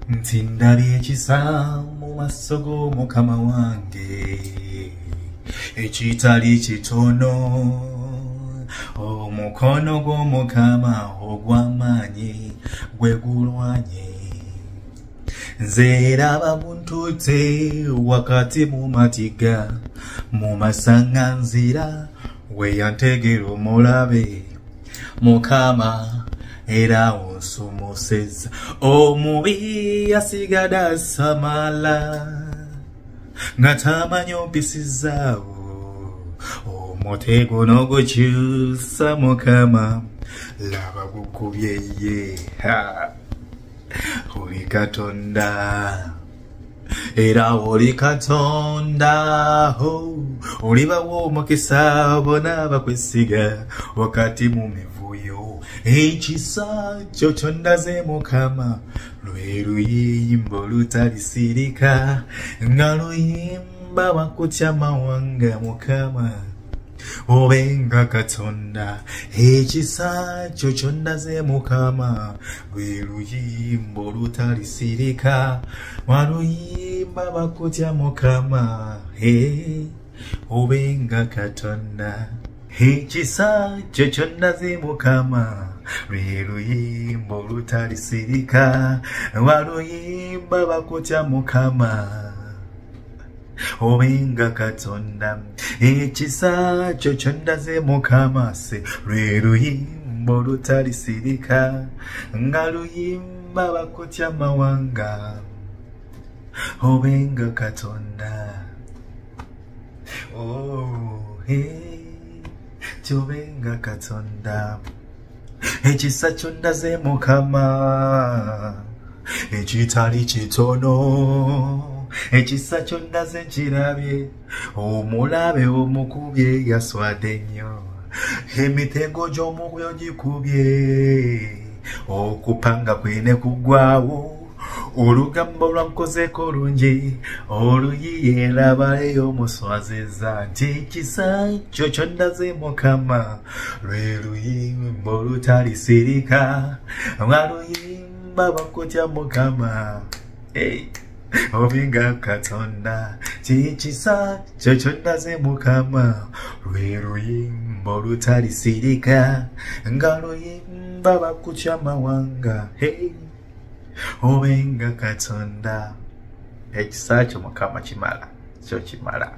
Ntindabye ekisa mu maaso g'Omukama wange ekitali kitono omukono gw'Omukama ogw'amaanyi gwe gulwanye nze raba buntute wakati mu matiga mu masaŋŋanzira we yantegera omulabe Mukama era onsomuseza omubi yasigada asamala nga tamanyi ompisi zaawo omutego n'ogukyusa Mukama laba gukubye ye oli Katonda era oli Katonda olibawo omukisa bona bakwesiga wakati mu mivuyo ekisa kyo kyondaze Mukama lwe luyimba olutalisirika nga luyimba wakutya amawanga Mukama obenga Katonda ekisa kyo kyondaze Mukama lwe luyimba olutalisirika waluyimba bakutya Mukama obenga Katonda ekisa kyo kyondaze Mukama lwe luyimba olutalisirika waluyimba bakutya Mukama obenga Katonda ekisa kyo kyondaze Mukama se lwe luyimba olutalisirika nga luyimba bakutya amawanga obenga Katonda kyobenga Katonda ekisa kyondaze Mukama ekitali kitono ekisa kyondaze nkirabye omulabe omukubye yaswadde nnyo emitego gy'omwoyo gikubye okupanga kwine kugwawo olugambo lwankozeko lungi oluyiye labaleyo omuswaziza nti ekisa kyo kyondaze Mukama lwe luyimba olutalisirika waluyimba bakutya Mukama obenga Katonda ekisa kyo kyondaze Mukama lwe luyimba olutalisirika nga luyimba bakutya amawanga obenga Katonda ekisa kyo Mukama kimala kyo kimala